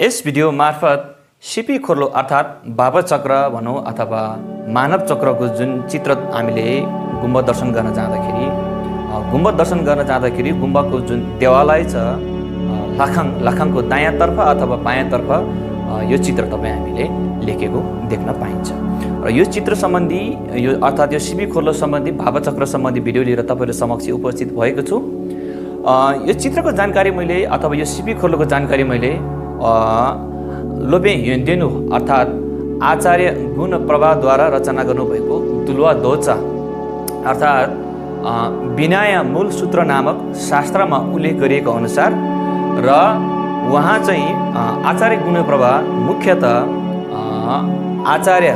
यस video मार्फत CP Khorlo अर्थात् बाबा चक्र भनौँ अथवा मानव चक्रको जुन चित्र हामीले गुम्बा दर्शन गर्न जाँदाखेरि गुम्बाको जुन देवालय छ लाखाङको दायाँतर्फ अथवा बायाँतर्फ यो चित्र तपाईँ हामीले लेखेको देख्न पाइन्छ। र यो चित्र सम्बन्धी यो अर्थात् यो सिपी खोर्लो सम्बन्धी बाबा चक्र सम्बन्धी भिडियो लिएर तपाईँहरू समक्ष उपस्थित भएको छु। यो चित्रको जानकारी मैले अथवा यो सिपी खोर्लोको जानकारी मैले लोपे हिँडेनु अर्थात् आचार्य गुण प्रभाद्वारा रचना गर्नुभएको दुलवा दोचा अर्थात् विनय मूल सूत्र नामक शास्त्रमा उल्लेख गरिएको अनुसार र उहाँ चाहिँ आचार्य गुण प्रभा मुख्यतः आचार्य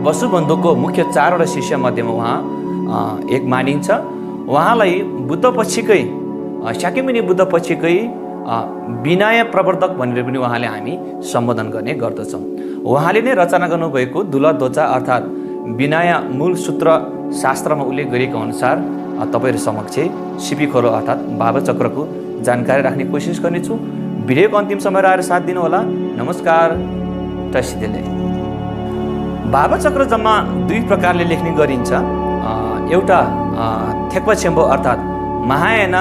वसुबन्धुको मुख्य 4वटा शिष्य मध्येमा उहाँ एक मानिन्छ। उहाँलाई बुद्ध पछिकै शाक्यमुनि बुद्ध पछिकै विनय प्रवर्तक भनेर पनि उहाँले हामी सम्बोधन गर्ने गर्दछौँ। उहाँले नै रचना गर्नुभएको दुलवा दोचा अर्थात् विनय मूल सूत्र शास्त्रमा उल्लेख गरिएको अनुसार तपाईँहरू समक्ष सिपी खोर्लो अर्थात् बाबा चक्रको जानकारी राख्ने कोसिस गर्नेछु। भिडियोको अन्तिम समय आएर साथ दिनुहोला। नमस्कार। तसिदेले बाबा चक्र जम्मा 2 प्रकारले लेख्ने गरिन्छ। एउटा थेक्पा छेम्बो अर्थात् महायान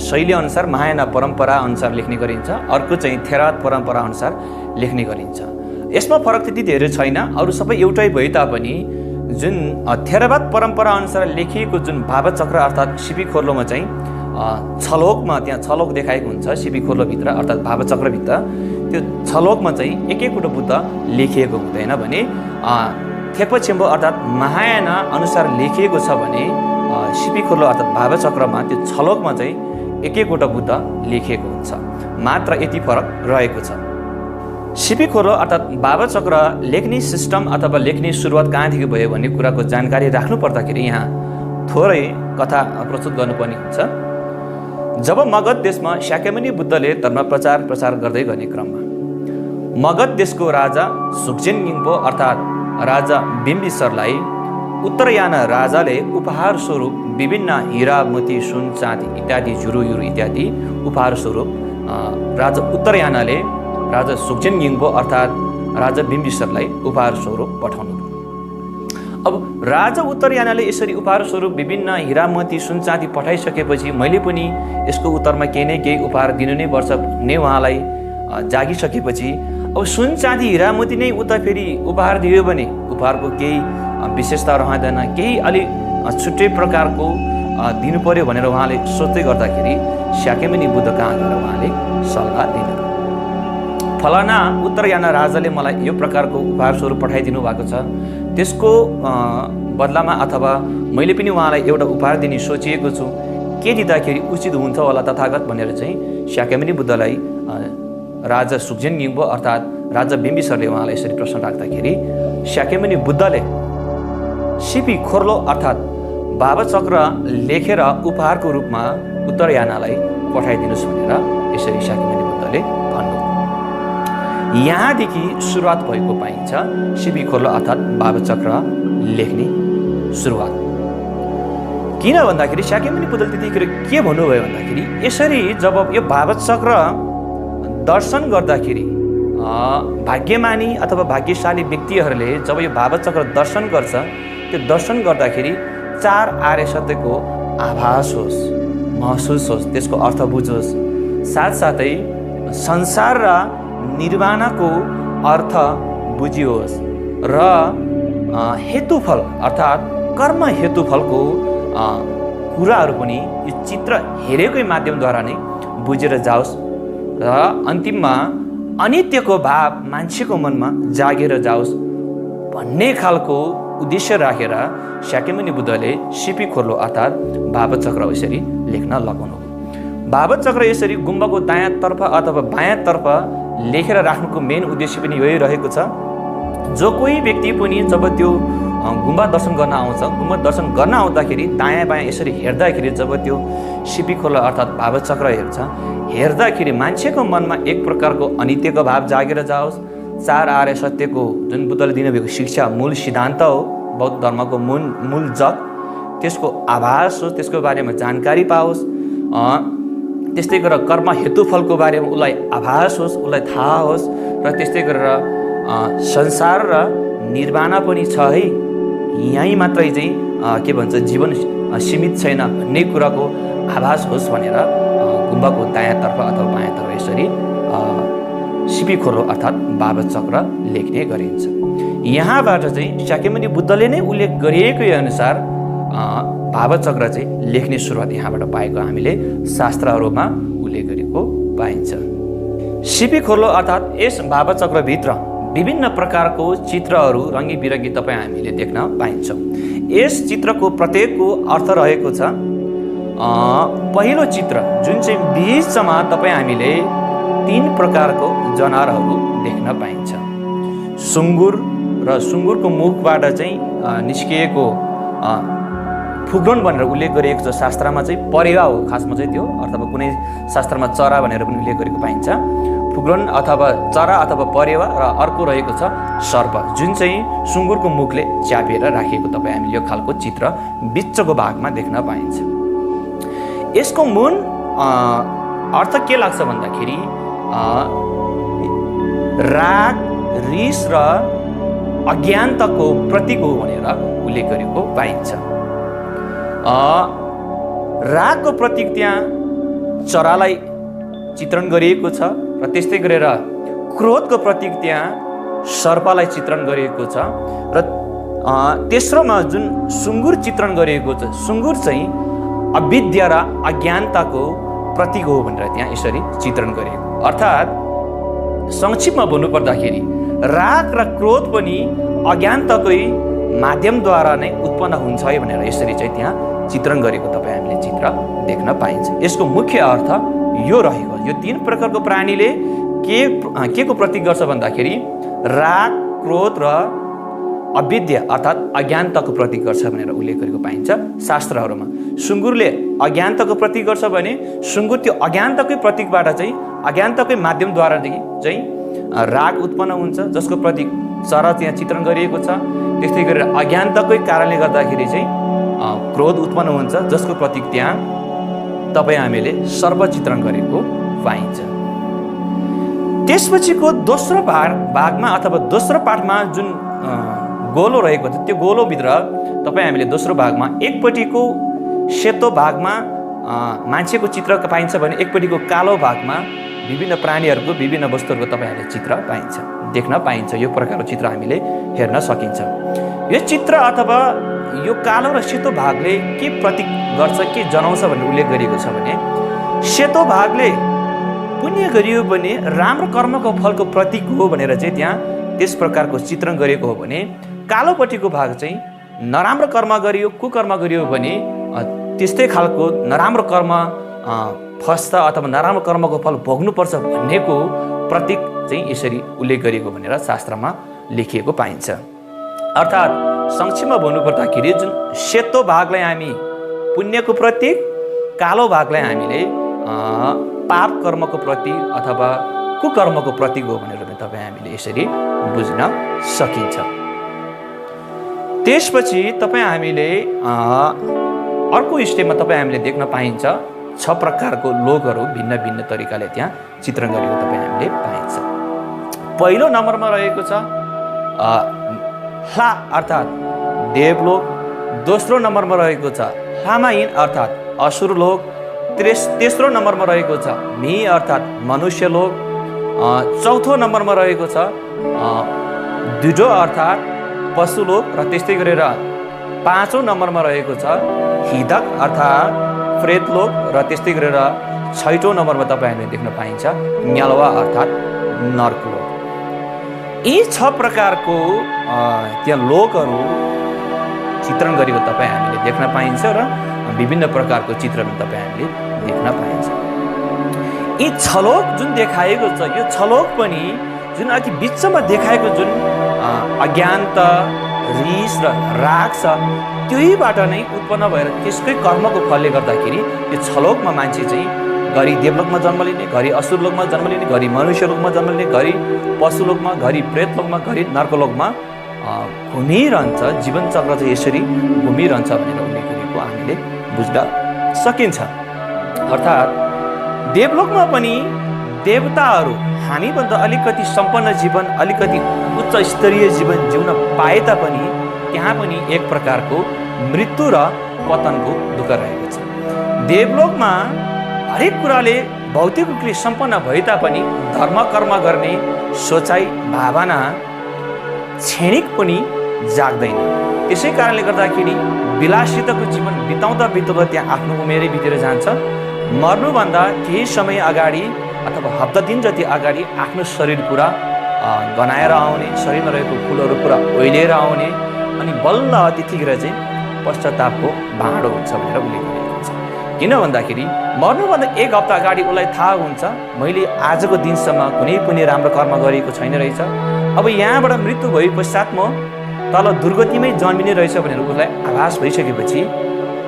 शैली अनुसार महायान परम्परा अनुसार लेख्ने गरिन्छ। अर्को चाहिँ थेरावाद परम्परा अनुसार लेख्ने गरिन्छ। यसमा फरक त्यति धेरै छैन, अरू सबै एउटै भए तापनि जुन थेरावाद परम्परा अनुसार लेखिएको जुन बाबा चक्र अर्थात् सिपी खोर्लोमा चाहिँ छलोकमा त्यहाँ छलोक देखाएको हुन्छ। सिपी खोर्लोभित्र अर्थात् बाबा चक्रभित्र त्यो छलोकमा चाहिँ एक एकवटा बुद्ध लेखिएको हुँदैन भने थेक्पा छेम्बो अर्थात् महायान अनुसार लेखिएको छ भने सिपी खोर्लो अर्थात् बाबा चक्रमा त्यो छलोकमा चाहिँ एक एकवटा बुद्ध लेखिएको हुन्छ। मात्र यति फरक रहेको छ। सिपी खोर्लो अर्थात् बाबा चक्र लेख्ने सिस्टम अथवा लेख्ने सुरुवात कहाँदेखि भयो भन्ने कुराको जानकारी राख्नु पर्दाखेरि यहाँ थोरै कथा प्रस्तुत गर्नुपर्ने हुन्छ। जब मगध देशमा शाक्यमुनि बुद्धले धर्म प्रचार गर्दै गर्ने क्रममा मगध देशको राजा सुक्जेन निङपो अर्थात् राजा बिम्बिसरलाई उत्तरयान राजाले उपहार स्वरूप विभिन्न हिरा मोती सुन चाँदी इत्यादि जुरुयुरु इत्यादि उपहार स्वरूप राजा उत्तरयानले राजा सुक्जेन निङपो अर्थात् राजा बिम्बिसरलाई उपहार स्वरूप पठाउनु। अब राजा उत्तरयानले यसरी उपहार स्वरूप विभिन्न हिरा मोती सुन चाँदी पठाइसकेपछि मैले पनि यसको उत्तरमा केही न केही उपहार दिनु नै पर्छ भन्ने उहाँलाई जागिसकेपछि अब सुन चाँदी हिरा मोती नै उता फेरि उपहार दियो भने उपहारको केही विशेषता रहँदैन, केही अलिक छुट्टै प्रकारको दिनु पर्यो भनेर उहाँले सोच्दै गर्दाखेरि शाक्यमुनि बुद्ध कहाँ गएर उहाँले सल्लाह दिनु। फलाना उत्तरयान राजाले मलाई यो प्रकारको उपहार स्वरूप पठाइदिनु भएको छ, त्यसको बदलामा अथवा मैले पनि उहाँलाई एउटा उपहार दिने सोचिएको छु, के दिँदाखेरि उचित हुन्छ होला तथागत भनेर चाहिँ शाक्यमुनि बुद्धलाई राजा सुक्जेन निङपो अर्थात् राजा बिम्बिसरले उहाँलाई यसरी प्रश्न राख्दाखेरि शाक्यमुनि बुद्धले सिपी खोर्लो अर्थात् बाबा चक्र लेखेर उपहारको रूपमा उत्तरयानलाई पठाइदिनुहोस् भनेर यसरी शाक्यमुनि बुद्धले भन्नु। यहाँदेखि सुरुवात भएको पाइन्छ सिपी खोर्लो अर्थात् बाबा चक्र लेख्ने सुरुवात। किन भन्दाखेरि शाक्यमुनि बुद्धले त्यतिखेर के भन्नुभयो भन्दाखेरि यसरी जब यो बाबा चक्र दर्शन गर्दाखेरि भाग्यमानी अथवा भाग्यशाली व्यक्तिहरूले जब यो बाबा चक्र दर्शन गर्छ त्यो दर्शन गर्दाखेरि 4 आर्य सत्यको आभास होस्, महसुस होस्, त्यसको अर्थ बुझोस्, साथसाथै संसार र निर्वाणको अर्थ बुझियोस् र हेतुफल अर्थात् कर्म हेतुफलको कुराहरू पनि यो चित्र हेरेकै माध्यमद्वारा नै बुझेर जाओस् र अन्तिममा अनित्यको भाव मान्छेको मनमा जागेर जाओस् भन्ने खालको उद्देश्य राखेर शाक्यमुनि बुद्धले सिपी खोर्लो अर्थात् बाबा चक्र यसरी लेख्न लगाउनु। बाबा चक्र यसरी गुम्बाको दायाँतर्फ अथवा बायाँतर्फ लेखेर राख्नुको मेन उद्देश्य पनि यही रहेको छ। जो कोही व्यक्ति पनि जब त्यो गुम्बा दर्शन गर्न आउँछ, गुम्बा दर्शन गर्न आउँदाखेरि दायाँ बायाँ यसरी हेर्दाखेरि जब त्यो सिपी खोर्लो अर्थात् बाबा चक्र हेर्दाखेरि मान्छेको मनमा एक प्रकारको अनित्यको भाव जागेर जाओस्, 4 आर्य सत्यको जुन बुद्धले दिनुभएको शिक्षा मूल सिद्धान्त हो, बौद्ध धर्मको मूल जग, त्यसको आभास होस्, त्यसको बारेमा जानकारी पाओस्, त्यस्तै गरेर कर्म हेतुफलको बारेमा उसलाई आभास होस्, उसलाई थाहा होस्, र त्यस्तै गरेर संसार र निर्वाणा पनि छ है, यहीँ मात्रै चाहिँ के भन्छ जीवन सीमित छैन भन्ने कुराको आभास होस् भनेर गुम्बाको दायाँतर्फ अथवा बायाँतर्फ यसरी सिपी खोलो अर्थात् बाबत चक्र लेख्ने गरिन्छ। यहाँबाट चाहिँ शाक्यमुनि बुद्धले नै उल्लेख गरिएको अनुसार भावत चक्र चाहिँ लेख्ने सुरुवात यहाँबाट पाएको हामीले शास्त्रहरूमा उल्लेख गरेको पाइन्छ। सिपी खोलो अर्थात् यस भावत चक्रभित्र विभिन्न प्रकारको चित्रहरू रङ्गी बिरङ्गी तपाईँ हामीले देख्न पाइन्छौँ। यस चित्रको प्रत्येकको अर्थ रहेको छ। पहिलो चित्र जुन चाहिँ बिचमा तपाईँ हामीले 3 प्रकारको जनावरहरू देख्न पाइन्छ। सुँगुर र सुँगुरको मुखबाट चाहिँ निस्किएको फुग्रोन भनेर उल्लेख गरिएको छ। शास्त्रमा चाहिँ परेवा हो खासमा चाहिँ त्यो, अथवा कुनै शास्त्रमा चरा भनेर पनि उल्लेख गरेको पाइन्छ। फुग्रोन अथवा चरा अथवा परेवा, र अर्को रहेको छ सर्प जुन चाहिँ सुँगुरको मुखले च्यापेर राखिएको तपाईँ हामीले यो खालको चित्र बिचको भागमा देख्न पाइन्छ। यसको मूल अर्थ के लाग्छ भन्दाखेरि राग, रिस र अज्ञानताको प्रतीक हो भनेर उल्लेख गरेको पाइन्छ। रागको प्रतीक त्यहाँ चरालाई चित्रण गरिएको छ, र त्यस्तै गरेर क्रोधको प्रतीक त्यहाँ सर्पलाई चित्रण गरिएको छ, र तेस्रोमा जुन सुँगुर चित्रण गरिएको छ, सुँगुर चाहिँ अविद्या र अज्ञानताको प्रतीक हो भनेर त्यहाँ यसरी चित्रण गरिएको। अर्थात् संक्षिप्तमा भन्नुपर्दाखेरि राग र क्रोध पनि अज्ञानताकै माध्यमद्वारा नै उत्पन्न हुन्छ है भनेर यसरी चाहिँ त्यहाँ चित्रण गरेको तपाईँ हामीले चित्र देख्न पाइन्छ। यसको मुख्य अर्थ यो रहेको, यो 3 प्रकारको प्राणीले के को प्रतीक गर्छ भन्दाखेरि राग, क्रोध र अविद्या अर्थात् अज्ञानताको प्रतीक गर्छ भनेर उल्लेख गरेको पाइन्छ शास्त्रहरूमा। सुँगुरले अज्ञानताको प्रतीक गर्छ भने सुँगुर त्यो अज्ञानताकै प्रतीकबाट चाहिँ अज्ञानताकै माध्यमद्वारा चाहिँ राग उत्पन्न हुन्छ, जसको प्रतीक चरा त्यहाँ चित्रण गरिएको छ। त्यस्तै गरेर अज्ञानताकै कारणले गर्दाखेरि चाहिँ क्रोध उत्पन्न हुन्छ, जसको प्रतीक त्यहाँ तपाईँ हामीले सर्प चित्रण गरेको पाइन्छ। त्यसपछिको दोस्रो भागमा अथवा दोस्रो पाठमा जुन गोलो रहेको छ, त्यो गोलोभित्र तपाईँ हामीले दोस्रो भागमा एकपट्टिको सेतो भागमा मान्छेको चित्र पाइन्छ भने एकपट्टिको कालो भागमा विभिन्न प्राणीहरूको विभिन्न वस्तुहरूको तपाईँहरूले चित्र पाइन्छ, देख्न पाइन्छ। यो प्रकारको चित्र हामीले हेर्न सकिन्छ। यो चित्र अथवा यो कालो र सेतो भागले के प्रतीक गर्छ, के जनाउँछ भन्ने उल्लेख गरिएको छ भने सेतो भागले पुण्य गरियो भने राम्रो कर्मको फलको प्रतीक हो भनेर चाहिँ त्यहाँ त्यस प्रकारको चित्रण गरिएको हो भने कालोपट्टिको भाग चाहिँ नराम्रो कर्म गरियो, कुकर्म गरियो भने त्यस्तै खालको नराम्रो कर्म फस्छ अथवा नराम्रो कर्मको फल भोग्नुपर्छ भन्नेको प्रतीक चाहिँ यसरी उल्लेख गरिएको भनेर शास्त्रमा लेखिएको पाइन्छ। अर्थात् संक्षिप्तमा भन्नुपर्दाखेरि जुन सेतो भागलाई हामी पुण्यको प्रतीक, कालो भागलाई हामीले पाप कर्मको प्रतीक अथवा कुकर्मको प्रतीक हो भनेर पनि तपाईँ हामीले यसरी बुझ्न सकिन्छ। त्यसपछि तपाईँ हामीले अर्को स्टेपमा तपाईँ हामीले देख्न पाइन्छ 6 प्रकारको लोकहरू भिन्न भिन्न तरिकाले त्यहाँ चित्रण गरेको तपाईँ हामीले पाइन्छ। पहिलो नम्बरमा रहेको छ ह्ला अर्थात् देवलोक, दोस्रो नम्बरमा रहेको छ ह्लामाइन अर्थात् असुर लोक, तेस्रो नम्बरमा रहेको छ मी अर्थात् मनुष्य लोक, चौथो नम्बरमा रहेको छ दुजो अर्थात् पशुलोक, र त्यस्तै गरेर 5औं नम्बरमा रहेको छ हिदक अर्थात् प्रेतलोक, र त्यस्तै गरेर 6औं नम्बरमा तपाईँहरूले देख्न पाइन्छ न्यालवा अर्थात् नर्कलोक। यी 6 प्रकारको त्यहाँ लोकहरू चित्रण गरेको तपाईँ हामीले देख्न पाइन्छ र विभिन्न प्रकारको चित्रहरू तपाईँ हामीले देख्न पाइन्छ। यी छलोक जुन देखाएको छ, यो छलोक पनि जुन अघि बिचमा देखाएको जुन अज्ञानता, रिस र राग छ, त्यहीबाट नै उत्पन्न भएर त्यसकै कर्मको फलले गर्दाखेरि यो छलोकमा मान्छे चाहिँ घरि देवलोकमा जन्म लिने, घरि असुरलोकमा जन्म लिने, घरि मनुष्यलोकमा जन्म लिने, घरि पशुलोकमा, घरि प्रेतलोकमा, घरि नर्कलोकमा घुमिरहन्छ। जीवन चक्र चाहिँ यसरी घुमिरहन्छ भनेर उल्लेख गरेको हामीले बुझ्न सकिन्छ। अर्थात् देवलोकमा पनि देवताहरू हामीभन्दा अलिकति सम्पन्न जीवन, अलिकति उच्च स्तरीय जीवन जिउन पाए तापनि त्यहाँ पनि एक प्रकारको मृत्यु र पतनको दुःख रहेको छ। देवलोकमा हरेक कुराले भौतिक रूपले सम्पन्न भए तापनि धर्म कर्म गर्ने सोचाइ भावना क्षणिक पनि जाग्दैन। त्यसै कारणले गर्दाखेरि विलासिताको जीवन बिताउँदा बिताउँदा त्यहाँ आफ्नो उमेरै बितेर जान्छ। मर्नुभन्दा केही समय अगाडि अथवा हप्ता दिन जति अगाडि आफ्नो शरीर पुरा गनाएर आउने, शरीरमा रहेको फुलहरू पुरा ओइलिएर आउने अनि बल्ल त्यतिखेर चाहिँ पश्चातापको भाँडो हुन्छ भनेर उल्लेख गरिएको छ। किन भन्दाखेरि मर्नुभन्दा एक हप्ता अगाडि उसलाई थाहा हुन्छ मैले आजको दिनसम्म कुनै पनि राम्रो कर्म गरेको छैन रहेछ, अब यहाँबाट मृत्यु भए पश्चात म तल दुर्गतिमै जन्मिने रहेछ भनेर उसलाई आभास भइसकेपछि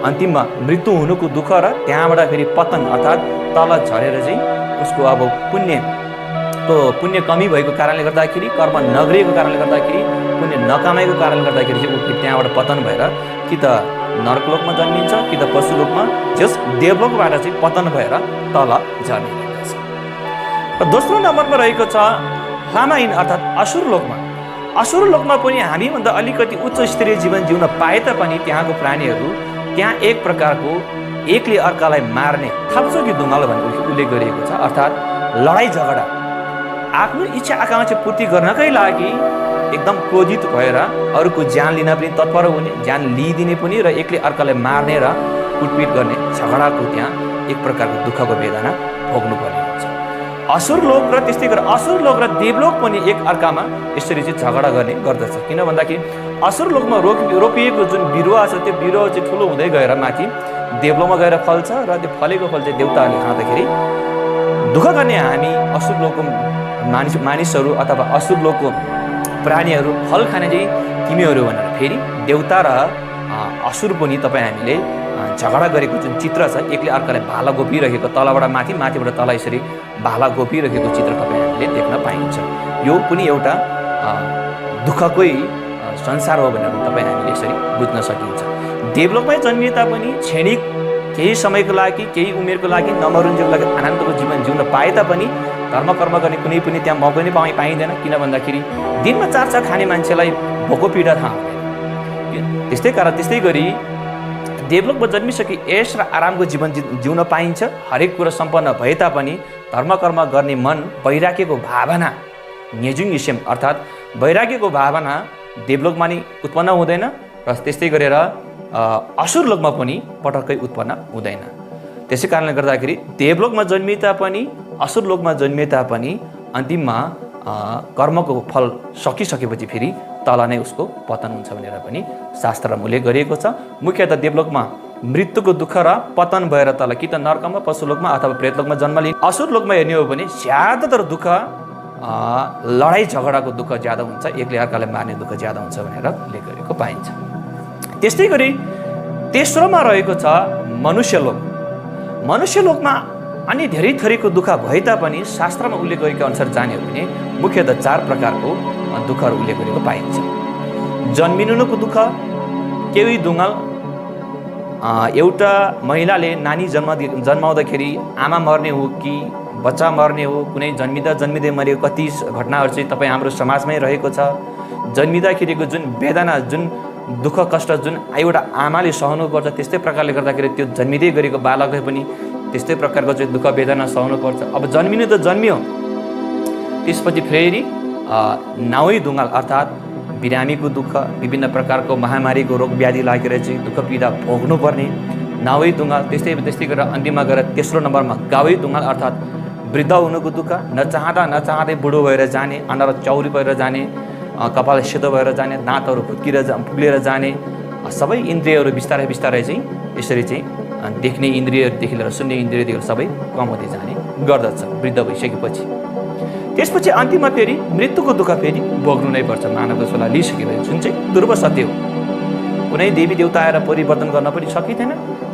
अन्तिममा मृत्यु हुनुको दुःख र त्यहाँबाट फेरि पतन अर्थात् तल झरेर चाहिँ उसको अब पुण्य कमी भएको कारणले गर्दाखेरि, कर्म नगरेको कारणले गर्दाखेरि, पुण्य नकमाएको कारणले गर्दाखेरि चाहिँ ऊ त्यहाँबाट पतन भएर कि त नरकलोकमा जन्मिन्छ कि त पशुलोकमा, जस देवलोकबाट चाहिँ पतन भएर तल झर्ने गर्दछ। र दोस्रो नम्बरमा रहेको छ लामाइन अर्थात् असुर लोकमा। असुर लोकमा पनि हामीभन्दा अलिकति उच्च स्तरीय जीवन जिउन पाए तापनि त्यहाँको प्राणीहरू त्यहाँ एक प्रकारको एकले अर्कालाई मार्ने थाप्चोकी दुङ्गाल भन्ने उल्लेख गरिएको छ। अर्थात् लडाइँ झगडा आफ्नो इच्छा आकाङ्क्षा पूर्ति गर्नकै लागि एकदम क्रोधित भएर अरूको ज्यान लिन पनि तत्पर हुने, ज्यान लिइदिने पनि र एकले अर्कालाई मार्ने र कुटपिट गर्ने झगडाको त्यहाँ एक प्रकारको दुःखको वेदना भोग्नुपर्ने हुन्छ। असुर लोक र त्यस्तै गरेर असुर लोक र देवलोक पनि एक अर्कामा यसरी चाहिँ झगडा गर्ने गर्दछ। किन भन्दाखेरि असुर लोकमा रोपिएको जुन बिरुवा छ त्यो बिरुवा चाहिँ ठुलो हुँदै गएर माथि देवलोकमा गएर फल्छ र त्यो फलेको फल चाहिँ देवताहरूले खाँदाखेरि दुःख गर्ने हामी असुर लोकको मानिसहरू अथवा असुर लोकको प्राणीहरू फल खाने चाहिँ तिमीहरू भनेर फेरि देवता र असुर पनि तपाईँ हामीले झगडा गरेको जुन चित्र छ, एकले अर्कालाई भाला गोपिरहेको तलबाट माथि, माथिबाट तल यसरी भाला गोपिरहेको चित्र तपाईँ हामीले देख्न पाइन्छ। यो पनि एउटा दुःखकै संसार हो भनेर तपाईँ हामीले यसरी बुझ्न सकिन्छ। देवलोकमै जन्मिए तापनि क्षणिक केही समयको लागि, केही उमेरको लागि, नमरुन्जेलको लागि आनन्दको जीवन जिउन पाए तापनि धर्म कर्म गर्ने कुनै पनि त्यहाँ मौका नै पाइँदैन। किन भन्दाखेरि दिनमा 4 चार खाने मान्छेलाई भोको पीडा थाहा हुँदैन। त्यस्तै गरी देवलोकमा जन्मिसके ऐश र आरामको जीवन जिउन पाइन्छ। हरेक कुरा सम्पन्न भए तापनि धर्म कर्म गर्ने मन, वैराग्यको भावना नेजुङ इसेम अर्थात् वैराग्यको भावना देवलोकमा नि उत्पन्न हुँदैन र त्यस्तै गरेर असुर लोकमा पनि पटक्कै उत्पन्न हुँदैन। त्यसै कारणले गर्दाखेरि देवलोकमा जन्मिए तापनि असुर लोकमा जन्मिए तापनि अन्तिममा कर्मको फल सकिसकेपछि फेरि तल नै उसको पतन हुन्छ भनेर पनि शास्त्रमा उल्लेख गरिएको छ। मुख्यतः देवलोकमा मृत्युको दुःख र पतन भएर तल कि त नरकमा, पशुलोकमा अथवा प्रेतलोकमा जन्म लिने। असुर लोकमा हेर्ने हो भने ज्यादातर दुःख लडाइँ झगडाको दुःख ज्यादा हुन्छ, एकले अर्कालाई मार्ने दुःख ज्यादा हुन्छ भनेर उल्लेख गरेको पाइन्छ। त्यस्तै गरी तेस्रोमा रहेको छ मनुष्यलोक। मनुष्यलोकमा अनि धेरै थरीको दुःख भए तापनि शास्त्रमा उल्लेख गरेको अनुसार जाने हो भने मुख्यतः 4 प्रकारको दुःखहरू उल्लेख गरेको पाइन्छ। जन्मिनुको दुःख, केही दुङ्गाल। एउटा महिलाले नानी जन्माउँदाखेरि आमा मर्ने हो कि बच्चा मर्ने हो, कुनै जन्मिँदै मरेको कति घटनाहरू चाहिँ तपाईँ हाम्रो समाजमै रहेको छ। जन्मिँदाखेरिको जुन वेदना, जुन दुःख कष्ट जुन एउटा आमाले सहनुपर्छ, त्यस्तै प्रकारले गर्दाखेरि त्यो जन्मिँदै गरेको बालकले पनि त्यस्तै प्रकारको चाहिँ दुःख वेदना सहनुपर्छ। अब जन्मिनु त जन्मियो, त्यसपछि फेरि नाउै दुङ्गाल अर्थात् बिरामीको दुःख, विभिन्न प्रकारको महामारीको रोग व्याधि लागेर चाहिँ दुःख पीडा भोग्नुपर्ने नाउै दुङ्गाल। त्यस्तै गरेर अन्तिममा गएर तेस्रो नम्बरमा गाउै दुङ्गाल अर्थात् वृद्ध हुनुको दुःख, नचाहँदै बुढो भएर जाने, अनुहार चौरी भएर जाने, कपाल सेतो भएर जाने, दाँतहरू फुक्लिएर जाने, सबै इन्द्रियहरू बिस्तारै चाहिँ यसरी चाहिँ देख्ने इन्द्रियदेखि लिएर सुन्ने इन्द्रियदेखि सबै कम हुँदै जाने गर्दछ वृद्ध भइसकेपछि। त्यसपछि अन्तिममा फेरि मृत्युको दुःख फेरि भोग्नु नै पर्छ मानवको सोला लिइसकेपछि, जुन चाहिँ ध्रुव सत्य हो। कुनै देवी देवता आएर परिवर्तन गर्न पनि सकिँदैन,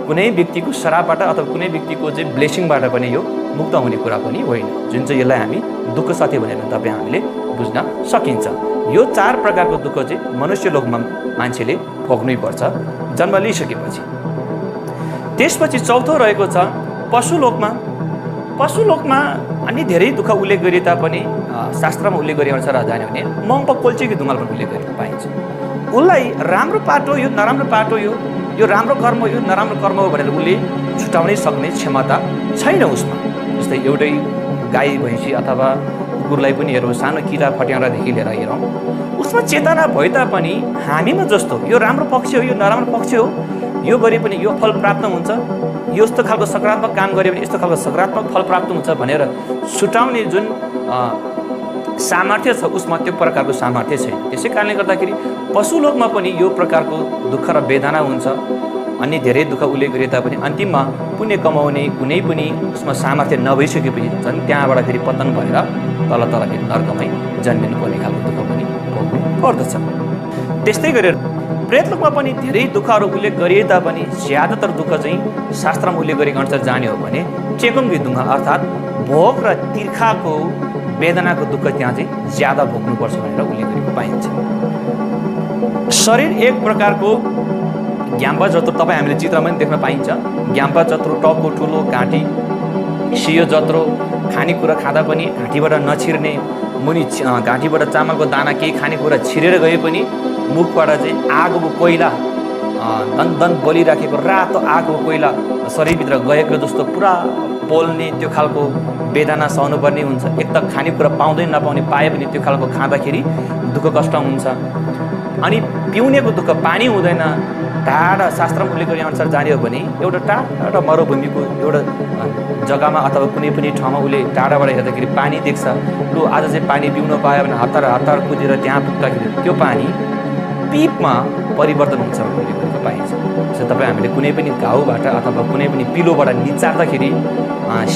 कुनै व्यक्तिको श्रापबाट अथवा कुनै व्यक्तिको चाहिँ ब्लेसिङबाट पनि यो मुक्त हुने कुरा पनि होइन, जुन चाहिँ यसलाई हामी दुःख सत्य भनेर तपाईँ हामीले बुझ्न सकिन्छ। यो 4 प्रकारको दुःख चाहिँ मनुष्य लोकमा मान्छेले भोग्नै पर्छ जन्म लिइसकेपछि। त्यसपछि चौथो रहेको छ पशुलोकमा। पशुलोकमा अनि धेरै दुःख उल्लेख गरे तापनि शास्त्रमा उल्लेख गरे अनुसार जाने भने मङ्प कोल्चेकी धुमाल पनि उल्लेख गरेको पाइन्छ। उसलाई राम्रो पाटो यो नराम्रो पाटो यो राम्रो कर्म यो नराम्रो कर्म हो भनेर उसले छुटाउनै सक्ने क्षमता छैन उसमा। जस्तै एउटै गाई भैँसी अथवा कुकुरलाई पनि हेरौँ, सानो किरा फट्याउरादेखि लिएर हेरौँ, उसमा चेतना भए तापनि हामीमा जस्तो यो राम्रो पक्ष हो यो नराम्रो पक्ष हो, यो गरे पनि यो फल प्राप्त हुन्छ, यो यस्तो खालको सकारात्मक काम गऱ्यो भने यस्तो खालको सकारात्मक फल प्राप्त हुन्छ भनेर छुटाउने जुन सामर्थ्य छ उसमा त्यो प्रकारको सामर्थ्य छैन। त्यसै कारणले गर्दाखेरि पशुलोकमा पनि यो प्रकारको दुःख र वेदना हुन्छ। अनि धेरै दुःख उल्लेख गरे तापनि अन्तिममा पुण्य कमाउने कुनै पनि उसमा सामर्थ्य नभइसकेपछि झन् त्यहाँबाट फेरि पतन भएर तल फेरि नर्कमै जन्मिनुपर्ने खालको दुःख पनि भोग्नु पर्दछ। त्यस्तै गरेर प्रेतलोकमा पनि धेरै दुःखहरू उल्लेख गरिए तापनि ज्यादातर दुःख चाहिँ शास्त्रमा उल्लेख गरेको अनुसार जाने हो भने चेकुङ्गी दुःख अर्थात् भोग र तिर्खाको वेदनाको दुःख त्यहाँ चाहिँ ज्यादा भोग्नुपर्छ भनेर उल्लेख गरेको पाइन्छ। शरीर एक प्रकारको ग्याम्बा जत्रो तपाईँ हामीले चित्रमा पनि देख्न पाइन्छ। ग्याम्बा जत्रो, टाउको ठुलो, घाँटी सियो जत्रो, खानेकुरा खाँदा पनि घाँटीबाट नछिर्ने, मुनि घाँटीबाट चामलको दाना केही खानेकुरा छिरेर गए पनि मुखबाट चाहिँ आगोको कोइला दन बलिराखेको रातो आगोको कोइला शरीरभित्र गएको जस्तो पुरा पोल्ने त्यो खालको वेदना सहनुपर्ने हुन्छ। एक त खानेकुरा पाउँदै नपाउने, पाए पनि त्यो खालको खाँदाखेरि दुःख कष्ट हुन्छ। अनि पिउनेको दुःख, पानी हुँदैन। टाढा शास्त्रमा उल्लेख गरे अनुसार जाने हो भने एउटा टाढा मरुभूमिको एउटा जग्गामा अथवा कुनै पनि ठाउँमा उसले टाढाबाट हेर्दाखेरि पानी देख्छ। लु आज चाहिँ पानी पिउन पायो भने हतार हतार कुदेर त्यहाँ पुग्दाखेरि त्यो पानी पिपमा परिवर्तन हुन्छ भन्ने कुरो पाइन्छ। जस्तै तपाईँ हामीले कुनै पनि घाउबाट अथवा कुनै पनि पिलोबाट निचार्दाखेरि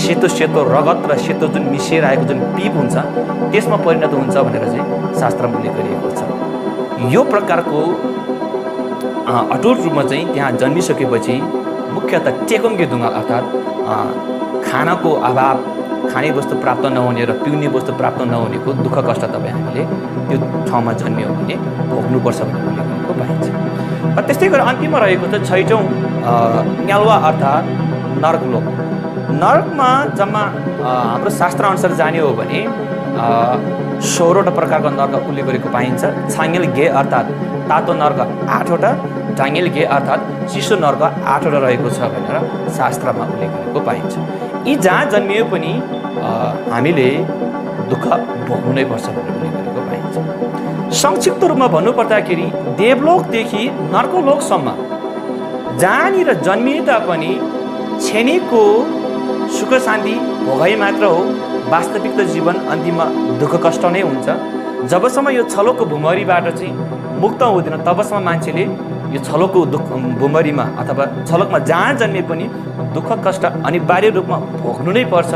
सेतो सेतो रगत र सेतो जुन मिसिएर आएको जुन पिप हुन्छ त्यसमा परिणत हुन्छ भनेर चाहिँ शास्त्रमा उल्लेख गरिएको छ। यो प्रकारको अटुट रूपमा चाहिँ त्यहाँ जन्मिसकेपछि मुख्यतः टेकुङ्गे दुङ्गा अर्थात् खानाको अभाव, खाने वस्तु प्राप्त नहुने र पिउने वस्तु प्राप्त नहुनेको दुःख कष्ट तपाईँ हामीले त्यो ठाउँमा जन्मियो भने भोग्नुपर्छ भन्ने उल्लेख पाइन्छ। त्यस्तै गरेर अन्तिममा रहेको छ 6औँ न्यालवा अर्थात् नर्कलोक। नर्कमा जम्मा हाम्रो शास्त्रअनुसार जाने हो भने 16वटा प्रकारको नर्क उल्लेख गरेको पाइन्छ। छाङ्गेल गे अर्थात् तातो नर्क 8वटा, ढाङ्गेल गे अर्थात् चिसो नर्क 8वटा रहेको छ भनेर शास्त्रमा उल्लेख गरेको पाइन्छ। यी जहाँ जन्मिए पनि हामीले दुःख भोग्नु नै पर्छ भनेर उल्लेख गरेको पाइन्छ। संक्षिप्त रूपमा भन्नुपर्दाखेरि देवलोकदेखि नर्कलोकसम्म जहाँनिर जन्मिए तापनि क्षणिकको सुख शान्ति भोगाइ मात्र हो। वास्तविक त जीवन अन्तिममा दुःख कष्ट नै हुन्छ। जबसम्म यो छलोको भुमरीबाट चाहिँ मुक्त हुँदैन तबसम्म मान्छेले यो छलोको भुमरीमा अथवा छलोकमा जहाँ जन्मे पनि दुःख कष्ट अनिवार्य रूपमा भोग्नु नै पर्छ।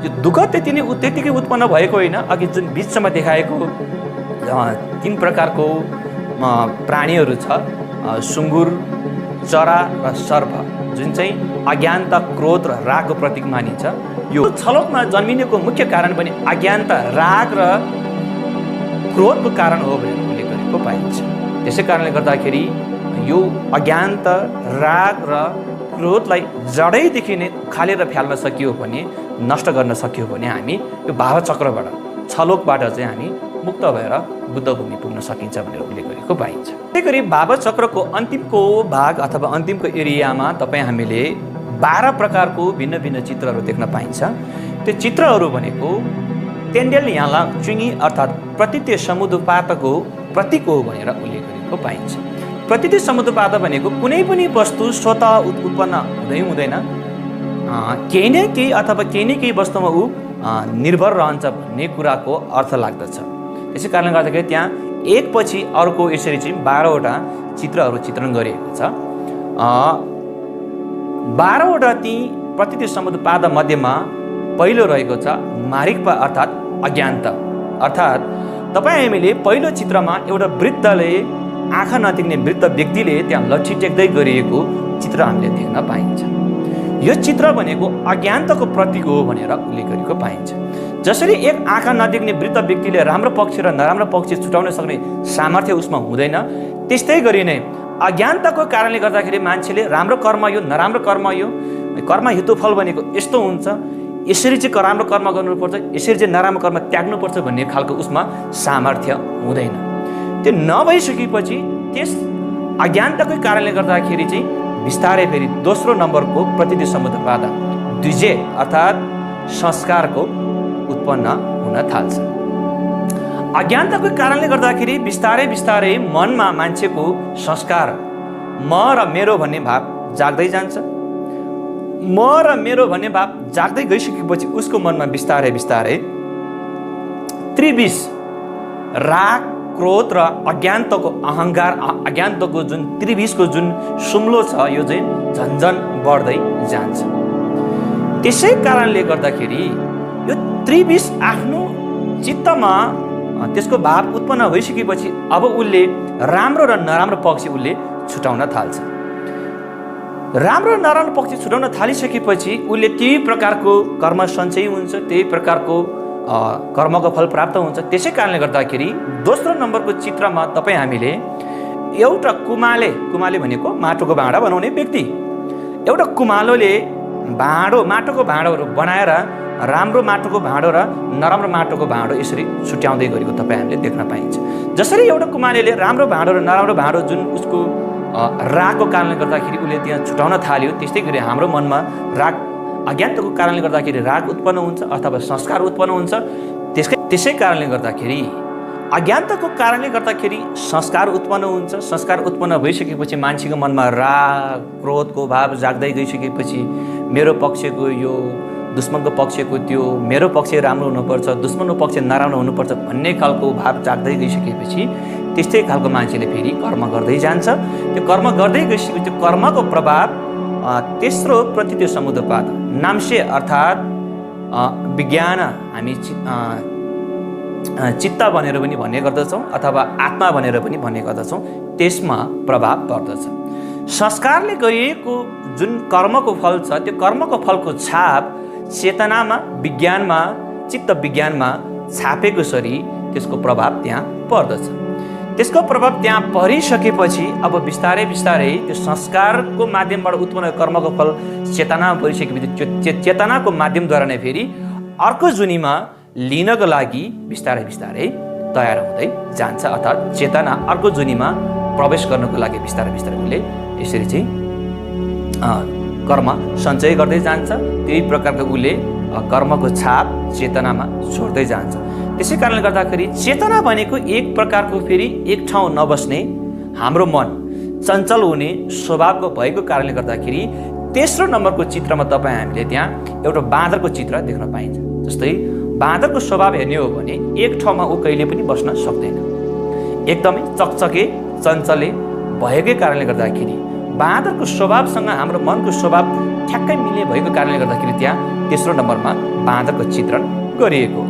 यो दुःख त्यतिकै उत्पन्न भएको होइन। अघि जुन बिचमा देखाएको 3 प्रकारको प्राणीहरू छ, सुँगुर, चरा र सर्प, जुन चाहिँ अज्ञानता, क्रोध र रागको प्रतीक मानिन्छ। यो छलोकमा जन्मिनेको मुख्य कारण पनि अज्ञानता, राग र क्रोधको कारण हो भनेर उल्लेख गरेको पाइन्छ। त्यसै कारणले गर्दाखेरि यो अज्ञानता, राग र क्रोधलाई जडैदेखि नै उखालेर फाल्न सकियो भने, नष्ट गर्न सकियो भने हामी यो भावचक्रबाट, छलोकबाट चाहिँ हामी मुक्त भएर बुद्ध भूमि पुग्न सकिन्छ भनेर उल्लेख गरेको पाइन्छ। त्यसै गरी भावचक्रको अन्तिमको भाग अथवा अन्तिमको एरियामा तपाईँ हामीले 12 प्रकारको भिन्न भिन्न चित्रहरू देख्न पाइन्छ। त्यो चित्रहरू भनेको तेन्डेल याला चुङ्गी अर्थात् प्रतित्य समुद्रपातको प्रतीक हो भनेर उल्लेख गरेको पाइन्छ। प्रतित्य समुद्रपात भनेको कुनै पनि वस्तु स्वतः उत्पन्न हुँदैन, केही न केही अथवा केही न केही वस्तुमा ऊ निर्भर रहन्छ भन्ने कुराको अर्थ लाग्दछ। त्यसै कारणले गर्दाखेरि त्यहाँ एकपछि अर्को यसरी चाहिँ 12वटा चित्रहरू चित्रण गरिएको छ। 12वटा ती प्रतित्य समुद्रपात मध्येमा पहिलो रहेको छ मारिकपा अर्थात् अज्ञानता। अर्थात् तपाईँ हामीले पहिलो चित्रमा एउटा वृद्धले, आँखा नदेख्ने वृद्ध व्यक्तिले त्यहाँ लट्ठी टेक्दै गरिएको चित्र हामीले देख्न पाइन्छ। यो चित्र भनेको अज्ञानताको प्रतीक हो भनेर उल्लेख गरेको पाइन्छ। जसरी एक आँखा नदेख्ने वृद्ध व्यक्तिले राम्रो पक्ष र नराम्रो पक्ष छुटाउन सक्ने सामर्थ्य उसमा हुँदैन, त्यस्तै गरी नै अज्ञानताको कारणले गर्दाखेरि मान्छेले राम्रो कर्म यो, नराम्रो कर्म यो, कर्म हेतुफल भनेको यस्तो हुन्छ, यसरी चाहिँ राम्रो कर्म गर्नुपर्छ, यसरी चाहिँ नराम्रो कर्म त्याग्नुपर्छ भन्ने खालको उसमा सामर्थ्य हुँदैन। त्यो नभइसकेपछि त्यस अज्ञानताकै कारणले गर्दाखेरि चाहिँ बिस्तारै फेरि दोस्रो नम्बरको प्रतिनिधि समुद्र बाधा द्विजे अर्थात् संस्कारको उत्पन्न हुन थाल्छ। अज्ञानताको कारणले गर्दाखेरि बिस्तारै बिस्तारै मनमा मान्छेको संस्कार म र मेरो भन्ने भाव जाग्दै जान्छ। म र मेरो भन्ने भाव जाग्दै गइसकेपछि उसको मनमा बिस्तारै बिस्तारै त्रिविष राग क्रोध र अज्ञानताको अहङ्कार, अज्ञानताको जुन त्रिविषको जुन सुम्लो छ यो चाहिँ झन्झन बढ्दै जान्छ। त्यसै कारणले गर्दाखेरि यो त्रिविष आफ्नो चित्तमा त्यसको भाव उत्पन्न भइसकेपछि अब उसले राम्रो र नराम्रो पक्ष उसले छुटाउन थाल्छ। राम्रो र नराम्रो पक्ष छुटाउन थालिसकेपछि उसले त्यही प्रकारको कर्म सञ्चय हुन्छ, त्यही प्रकारको कर्मको फल प्राप्त हुन्छ। त्यसै कारणले गर्दाखेरि दोस्रो नम्बरको चित्रमा तपाईँ हामीले एउटा कुमाले भनेको माटोको भाँडा बनाउने व्यक्ति, एउटा कुमालोले माटोको भाँडोहरू बनाएर राम्रो माटोको भाँडो र नराम्रो माटोको भाँडो यसरी छुट्याउँदै गरेको तपाईँ हामीले देख्न पाइन्छ। जसरी एउटा कुमालेले राम्रो भाँडो र नराम्रो भाँडो जुन उसको रागको कारणले गर्दाखेरि उसले त्यहाँ छुटाउन थाल्यो, त्यस्तै गरी हाम्रो मनमा राग अज्ञानताको कारणले गर्दाखेरि राग उत्पन्न हुन्छ अथवा संस्कार उत्पन्न हुन्छ। त्यसै कारणले गर्दाखेरि अज्ञानताको कारणले गर्दाखेरि संस्कार उत्पन्न हुन्छ। संस्कार उत्पन्न भइसकेपछि मान्छेको मनमा राग क्रोधको भाव जाग्दै गइसकेपछि मेरो पक्षको यो दुश्मनको पक्षको त्यो, मेरो पक्ष राम्रो हुनुपर्छ दुश्मनको पक्ष नराम्रो हुनुपर्छ भन्ने खालको भाव जाग्दै गइसकेपछि त्यस्तै खालको मान्छेले फेरि कर्म गर्दै जान्छ। त्यो कर्म गर्दै गइसकेपछि त्यो कर्मको प्रभाव तेस्रो प्रतित्व समुद्रपाद नाम्से अर्थात् विज्ञान हामी चित्त भनेर पनि भन्ने गर्दछौँ अथवा आत्मा भनेर पनि भन्ने गर्दछौँ, त्यसमा प्रभाव पर्दछ। संस्कारले गरिएको जुन कर्मको फल छ त्यो कर्मको फलको छाप चेतनामा, विज्ञानमा, चित्त विज्ञानमा छापेको सरी त्यसको प्रभाव त्यहाँ पर्दछ। त्यसको प्रभाव त्यहाँ परिसकेपछि अब बिस्तारै बिस्तारै त्यो संस्कारको माध्यमबाट उत्पन्न कर्मको फल चेतनामा परिसकेपछि त्यो चेतनाको माध्यमद्वारा नै फेरि अर्को जुनीमा लिनको लागि बिस्तारै बिस्तारै तयार हुँदै जान्छ। अर्थात् चेतना अर्को जुनीमा प्रवेश गर्नको लागि बिस्तारै बिस्तारै उसले यसरी चाहिँ कर्म सञ्चय गर्दै जान्छ। त्यही प्रकारको उसले कर्मको छाप चेतनामा छोड्दै जान्छ। त्यसै कारणले गर्दाखेरि चेतना भनेको एक प्रकारको फेरि एक ठाउँ नबस्ने हाम्रो मन चञ्चल हुने स्वभावको भएको कारणले गर्दाखेरि तेस्रो नम्बरको चित्रमा तपाईँ हामीले त्यहाँ एउटा बाँदरको चित्र देख्न पाइन्छ। जस्तै बाँदरको स्वभाव हेर्ने हो भने एक ठाउँमा ऊ कहिले पनि बस्न सक्दैन, एकदमै चकचके चञ्चले भएकै कारणले गर्दाखेरि बाँदरको स्वभावसँग हाम्रो मनको स्वभाव ठ्याक्कै मिल्ने भएको कारणले गर्दाखेरि त्यहाँ तेस्रो नम्बरमा बाँदरको चित्रण गरिएको।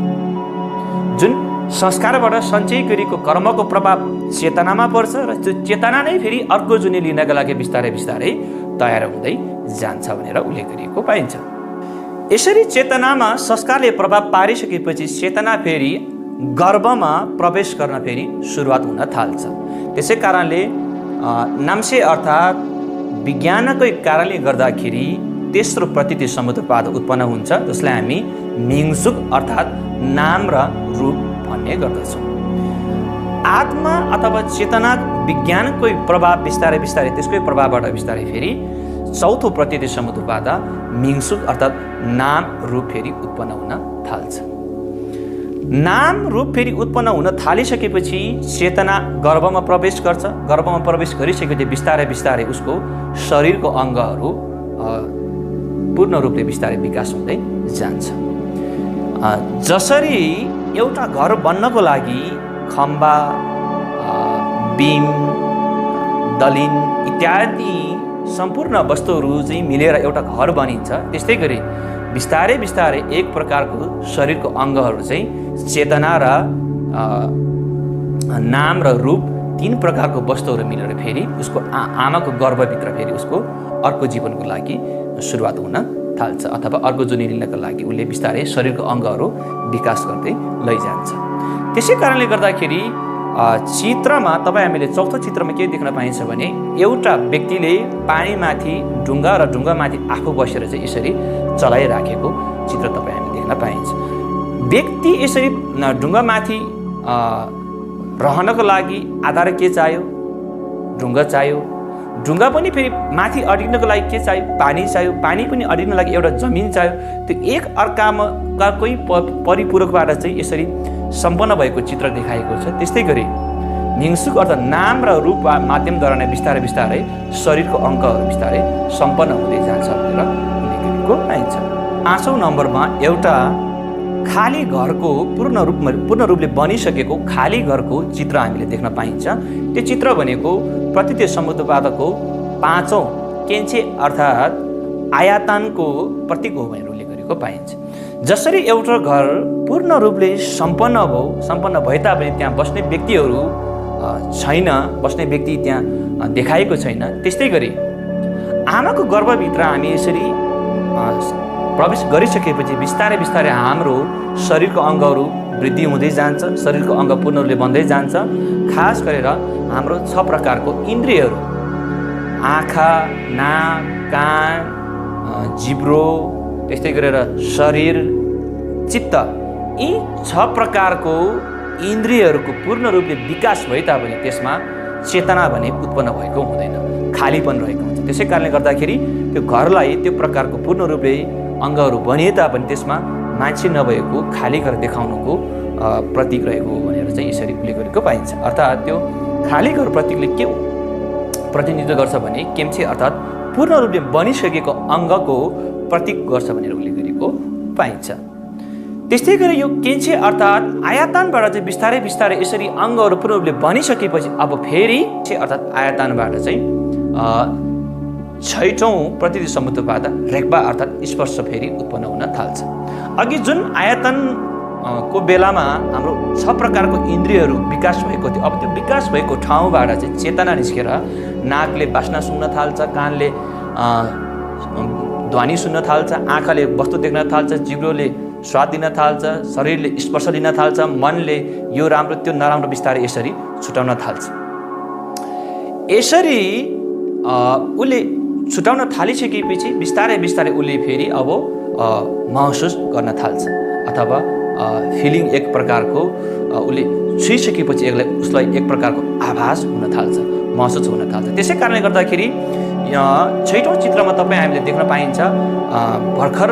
जुन संस्कारबाट सञ्चय गरिएको कर्मको प्रभाव चेतनामा पर्छ र त्यो चेतना नै फेरि अर्को जुनी लिनका लागि बिस्तारै बिस्तारै तयार हुँदै जान्छ भनेर उल्लेख गरिएको पाइन्छ। यसरी चेतनामा संस्कारले प्रभाव पारिसकेपछि चेतना फेरि गर्भमा प्रवेश गर्न फेरि सुरुवात हुन थाल्छ। त्यसै कारणले नाम्से अर्थात् विज्ञानकै कारणले गर्दाखेरि तेस्रो प्रतिति समुद्रपाद उत्पन्न हुन्छ, जसलाई हामी मिङसुक अर्थात् नाम र रूप भन्ने गर्दछौँ। आत्मा अथवा चेतना विज्ञानकै प्रभाव बिस्तारै बिस्तारै त्यसकै प्रभावबाट बिस्तारै फेरि चौथो प्रतिति समुद्रपाद मिङसुक अर्थात् नाम रूप फेरि उत्पन्न हुन थाल्छ। नाम रूप फेरि उत्पन्न हुन थालिसकेपछि चेतना गर्भमा प्रवेश गर्छ। गर्भमा प्रवेश गरिसकेपछि बिस्तारै बिस्तारै उसको शरीरको अङ्गहरू पूर्ण रूपले बिस्तारै विकास हुँदै जान्छ। जसरी एउटा घर बन्नको लागि खम्बा, बिम, दलिन इत्यादि सम्पूर्ण वस्तुहरू चाहिँ मिलेर एउटा घर बनिन्छ, त्यस्तै गरी बिस्तारै बिस्तारै एक प्रकारको शरीरको अङ्गहरू चाहिँ चेतना र नाम र रूप तीन प्रकारको वस्तुहरू मिलेर फेरि उसको आमाको गर्भभित्र फेरि उसको अर्को जीवनको लागि सुरुवात हुन थाल्छ अथवा अर्को जुनी लिनको लागि उसले बिस्तारै शरीरको अङ्गहरू विकास गर्दै लैजान्छ। त्यसै कारणले गर्दाखेरि चित्रमा तपाईँ हामीले चौथो चित्रमा के देख्न पाइन्छ भने एउटा व्यक्तिले पानीमाथि ढुङ्गा र ढुङ्गामाथि आफू बसेर चाहिँ यसरी चलाइराखेको चित्र तपाईँ हामीले देख्न पाइन्छ। व्यक्ति यसरी ढुङ्गामाथि रहनको लागि आधार के चाहियो? ढुङ्गा चाहियो। ढुङ्गा पनि फेरि माथि अडिनको लागि के चाहियो? पानी चाहियो। पानी पनि अडिनको लागि एउटा जमिन चाहियो। त्यो एक अर्कामा कोही परिपूरकबाट चाहिँ यसरी सम्पन्न भएको चित्र देखाएको छ। त्यस्तै गरी हिंसुक अर्थात् नाम र रूप माध्यमद्वारा नै बिस्तारै बिस्तारै शरीरको अङ्गहरू बिस्तारै सम्पन्न हुँदै जान्छ भनेर लेखेको पाइन्छ। 5औं नम्बरमा एउटा खाली घरको पूर्ण रूपले बनिसकेको खाली घरको चित्र हामीले देख्न पाइन्छ। त्यो चित्र भनेको प्रतीत समुद्रवादको 5औं केन्चे अर्थात् आयतनको प्रतीक हो भनेर उल्लेख गरेको पाइन्छ। जसरी एउटा घर पूर्ण रूपले सम्पन्न भए तापनि त्यहाँ बस्ने व्यक्तिहरू छैन, बस्ने व्यक्ति त्यहाँ देखाएको छैन, त्यस्तै गरी आमाको गर्भभित्र हामी यसरी प्रवेश गरिसकेपछि बिस्तारै बिस्तारै हाम्रो शरीरको अङ्गहरू वृद्धि हुँदै जान्छ, शरीरको अङ्ग पूर्ण रूपले बन्दै जान्छ। खास गरेर हाम्रो 6 प्रकारको इन्द्रियहरू आँखा, नाक, कान, जिब्रो, त्यस्तै गरेर शरीर, चित्त, यी 6 प्रकारको इन्द्रियहरूको पूर्ण रूपले विकास भए तापनि त्यसमा चेतना भने उत्पन्न भएको हुँदैन, खालीपन रहेको हुन्छ। त्यसै कारणले गर्दाखेरि त्यो घरलाई त्यो प्रकारको पूर्ण रूपले अङ्गहरू बनिए तापनि त्यसमा मान्छे नभएको खाली घर देखाउनुको प्रतीक रहेको हो भनेर चाहिँ यसरी उल्लेख गरेको पाइन्छ। अर्थात् त्यो खाली घर प्रतीकले के प्रतिनिधित्व गर्छ भने केम्चे अर्थात् पूर्ण रूपले बनिसकेको अङ्गको प्रतीक गर्छ भनेर उल्लेख गरेको पाइन्छ। त्यस्तै गरी यो केन्चे अर्थात् आयतनबाट चाहिँ बिस्तारै बिस्तारै यसरी अङ्गहरू पूर्ण रूपले बनिसकेपछि अब फेरि अर्थात् आयतनबाट चाहिँ 6औं प्रतीत समुद्रवाद रेग्बा अर्थात् स्पर्श फेरि उत्पन्न हुन थाल्छ। अघि जुन आयतन को बेलामा हाम्रो 6 प्रकारको इन्द्रियहरू विकास भएको थियो, अब त्यो विकास भएको ठाउँबाट चाहिँ चेतना निस्केर नाकले बास्ना सुन्न थाल्छ, कानले ध्वनि सुन्न थाल्छ, आँखाले वस्तु देख्न थाल्छ, जिब्रोले स्वाद दिन थाल्छ, शरीरले स्पर्श लिन थाल्छ, मनले यो राम्रो त्यो नराम्रो बिस्तारै यसरी छुटाउन थाल्छ। यसरी उसले छुटाउन थालिसकेपछि बिस्तारै बिस्तारै उसले फेरि अब महसुस गर्न थाल्छ अथवा फिलिङ एक प्रकारको उसले छुइसकेपछि उसलाई एक प्रकारको आभास हुन थाल्छ, महसुस हुन थाल्छ। त्यसै कारणले गर्दाखेरि 6औं चित्रमा तपाईँ हामीले देख्न पाइन्छ भर्खर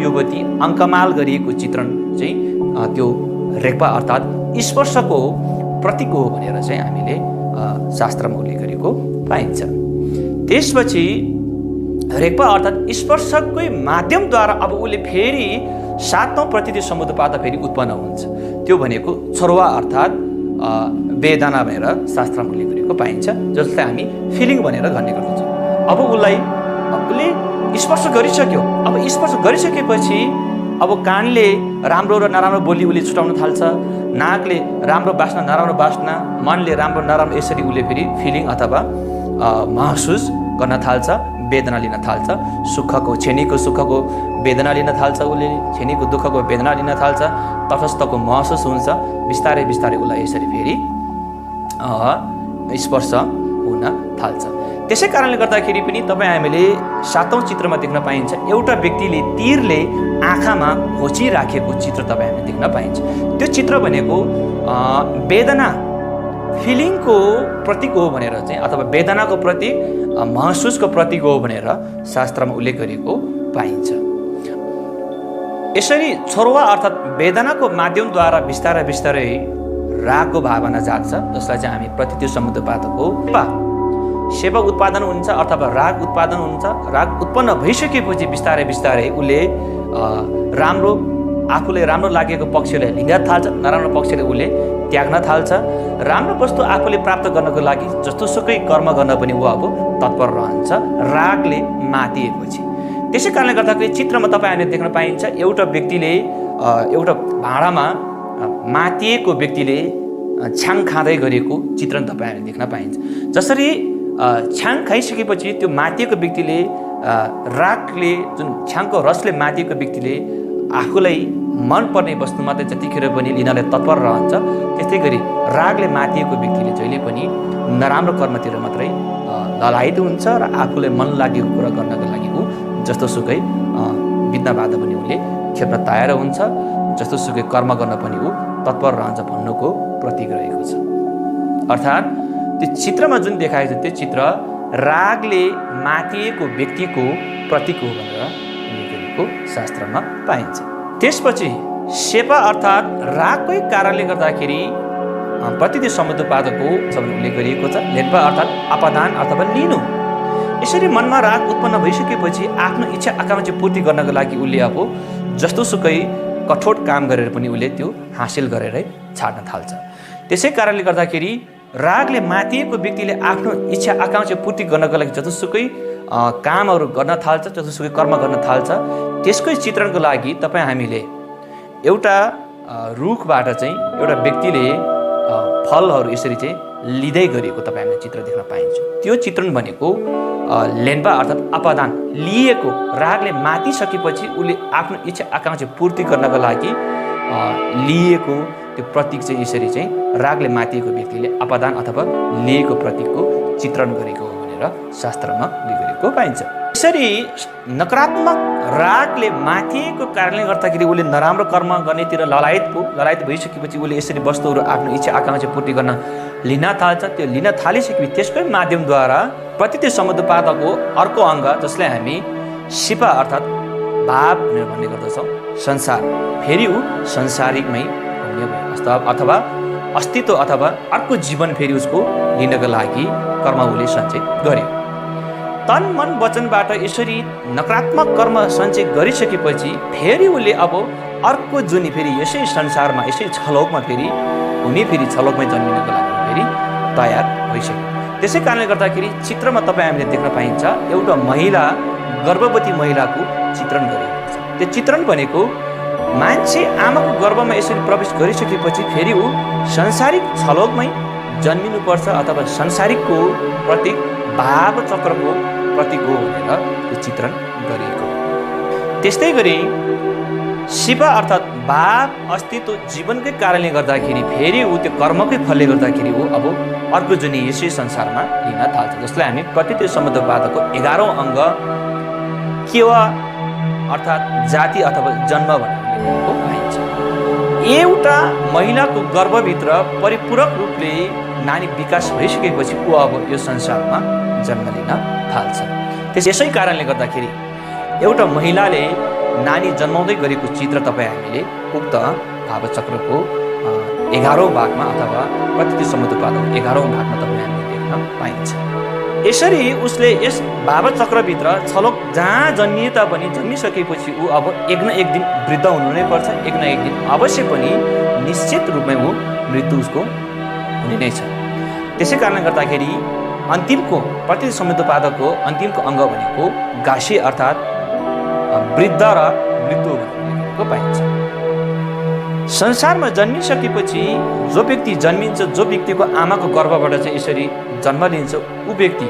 युवती अङ्कमाल गरिएको चित्रण चाहिँ त्यो रेग्बा अर्थात् स्पर्शको प्रतीक हो भनेर चाहिँ हामीले शास्त्रमा उल्लेख गरेको पाइन्छ। त्यसपछि रेग्बा अर्थात् स्पर्शकै माध्यमद्वारा अब उसले फेरि 7औं प्रतीत समुद्रवाद फेरि उत्पन्न हुन्छ। त्यो भनेको छोरवा अर्थात् वेदना भनेर शास्त्रमा उल्लेख गरेको पाइन्छ, जसलाई हामी फिलिङ भनेर गर्ने गर्दछौँ। अब उसले स्पर्श गरिसक्यो। अब स्पर्श गरिसकेपछि अब कानले राम्रो र नराम्रो बोली उसले छुटाउन थाल्छ, नाकले राम्रो बास्ना नराम्रो बास्ना, मनले राम्रो नराम्रो यसरी उसले फेरि फिलिङ अथवा महसुस गर्न थाल्छ, वेदना लिन थाल्छ। छेनीको सुखको वेदना लिन थाल्छ, उसले छेनीको दुःखको वेदना लिन थाल्छ, तटस्थको महसुस हुन्छ। बिस्तारै बिस्तारै उसलाई यसरी फेरि स्पर्श हुन थाल्छ। त्यसै कारणले गर्दाखेरि पनि तपाईँ हामीले 7औं चित्रमा देख्न पाइन्छ एउटा व्यक्तिले तीरले आँखामा खोचिराखेको चित्र तपाईँ हामीले देख्न पाइन्छ। त्यो चित्र भनेको वेदना फिलिङको प्रतीक हो भनेर चाहिँ अथवा वेदनाको प्रतीक महसुसको प्रतीक हो भनेर शास्त्रमा उल्लेख गरेको पाइन्छ। यसरी छोरवा अर्थात् वेदनाको माध्यमद्वारा बिस्तारै बिस्तारै रागको भावना जाग्छ, जसलाई चाहिँ हामी प्रतीत समुद्रवादको सेवा उत्पादन हुन्छ अथवा राग उत्पादन हुन्छ। राग उत्पन्न भइसकेपछि बिस्तारै बिस्तारै उसले आफूले राम्रो लागेको पक्षले लिन थाल्छ, नराम्रो पक्षले उसले त्याग्न थाल्छ। राम्रो वस्तु आफूले प्राप्त गर्नको लागि जस्तोसुकै कर्म गर्न पनि ऊ अब तत्पर रहन्छ रागले मातिएपछि। त्यसै कारणले गर्दाखेरि चित्रमा तपाईँहरूले देख्न पाइन्छ एउटा व्यक्तिले एउटा भाँडामा मातिएको व्यक्तिले छ्याङ खाँदै गरेको चित्रण तपाईँहरूले देख्न पाइन्छ। जसरी छ्याङ खाइसकेपछि त्यो मातिएको व्यक्तिले रागले जुन छ्याङको रसले मातिएको व्यक्तिले आफूलाई मनपर्ने वस्तु मात्रै जतिखेर पनि लिनलाई तत्पर रहन्छ, त्यस्तै गरी रागले मातिएको व्यक्तिले जहिले पनि नराम्रो कर्मतिर मात्रै ललायित हुन्छ र आफूलाई मन लागेको कुरा गर्नको लागि ऊ जस्तो सुकै बित्न बाधा पनि उसले खेप्न तयार हुन्छ, जस्तो सुकै कर्म गर्न पनि ऊ तत्पर रहन्छ भन्नुको प्रतीक रहेको छ। अर्थात् त्यो चित्रमा जुन देखाएको छ त्यो चित्र रागले मातिएको व्यक्तिको प्रतीक हो भनेर लेखिएको शास्त्रमा पाइन्छ। त्यसपछि शेपा अर्थात् रागकै कारणले गर्दाखेरि प्रतिदेश समुद्रपादको उल्लेख गरिएको छ। लेन्पा अर्थात् अपादान अथवा लिनु। यसरी मनमा राग उत्पन्न भइसकेपछि आफ्नो इच्छा आकांक्षा पूर्ति गर्नको लागि उसले अब जस्तो सुकै कठोर काम गरेर पनि उसले त्यो हासिल गरेरै छाड्न थाल्छ। त्यसै कारणले गर्दाखेरि रागले मातिएको व्यक्तिले आफ्नो इच्छा आकांक्षा पूर्ति गर्नको लागि जतोसुकै कामहरू गर्न थाल्छ, जतोसुकै कर्म गर्न थाल्छ। त्यसकै चित्रणको लागि हामीले एउटा रुखबाट चाहिँ एउटा व्यक्तिले फलहरू यसरी चाहिँ लिँदै गरेको हामीले चित्र देख्न पाइन्छ। त्यो चित्रण भनेको लेन्पा अर्थात् अपादान, लिएको रागले मातिसकेपछि उसले आफ्नो इच्छा आकांक्षा पूर्ति गर्नको लागि लिएको त्यो प्रतीक चाहिँ यसरी चाहिँ रागले मातिएको व्यक्तिले अपादान अथवा लिएको प्रतीकको चित्रण गरेको हो भनेर शास्त्रमा लेखिएको पाइन्छ। यसरी नकारात्मक रागले मातिएको कारणले गर्दाखेरि उसले नराम्रो कर्म गर्नेतिर ललायत भइसकेपछि उसले यसरी वस्तुहरू आफ्नो इच्छा आकांक्षा पूर्ति गर्न लिन थाल्छ। त्यो लिन थालिसकेपछि त्यसकै माध्यमद्वारा प्रतिदेश समुद्रपादको अर्को अङ्ग जसलाई हामी शिपा अर्थात् भाव भन्ने गर्दछौँ, संसार, फेरि ऊ संसारिकमै हुने भयो अथवा अस्तित्व अथवा अर्को जीवन फेरि उसको लिनको लागि कर्म उसले सञ्चय गर्यो। तन मन वचनबाट यसरी नकारात्मक कर्म सञ्चय गरिसकेपछि फेरि उसले अब अर्को जुनी फेरि यसै संसारमा यसै छलोकमा फेरि हुने फेरि छलोकमै जन्मिनको लागि फेरि तयार भइसक्यो। त्यसै कारणले गर्दाखेरि चित्रमा हामीले देख्न पाइन्छ एउटा महिला, गर्भवती महिलाको चित्रण गरिएको छ। त्यो चित्रण भनेको मान्छे आमाको गर्भमा यसरी प्रवेश गरिसकेपछि फेरि ऊ संसारिक छलोकमै जन्मिनुपर्छ अथवा संसारिकको प्रतीक भाव चक्रको प्रतीक हो भनेर त्यो चित्रण गरिएको। त्यस्तै गरी शिपा अर्थात् भाव अस्तित्व जीवनकै कारणले गर्दाखेरि फेरि ऊ त्यो कर्मकै फलले गर्दाखेरि ऊ अब अर्को जुनी यसै संसारमा लिन थाल्छ, जसलाई हामी प्रतिदेश समुद्रपादको 11औं अङ्ग केवा अर्थात् जाति अथवा जन्म भनेको पाइन्छ। एउटा महिलाको गर्भभित्र परिपूरक रूपले नानी विकास भइसकेपछि ऊ अब यो संसारमा जन्म लिन थाल्छ। त्यसै कारणले गर्दाखेरि एउटा महिलाले नानी जन्माउँदै गरेको चित्र हामीले उक्त भावचक्रको 11औं भागमा अथवा प्रतिदेश समुद्रपादको 11औं भागमा हामीले देख्न पाइन्छ। यसरी उसले यस भावचक्रभित्र छलोक जहाँ जन्मिए तापनि जन्मिसकेपछि ऊ अब एक न एक दिन वृद्ध हुनु नै पर्छ, एक न एक दिन अवश्य पनि निश्चित रूपमै ऊ मृत्यु उसको हुने नै छ। त्यसै कारणले गर्दाखेरि अन्तिमको प्रतिदेश समुद्रपादको अन्तिमको अङ्ग भनेको गासी अर्थात् वृद्ध र मृत्यु भनेको पाइन्छ। संसारमा जन्मिसकेपछि जो व्यक्ति जन्मिन्छ, जो व्यक्तिको आमाको गर्भबाट चाहिँ यसरी जन्म लिन्छ, ऊ व्यक्ति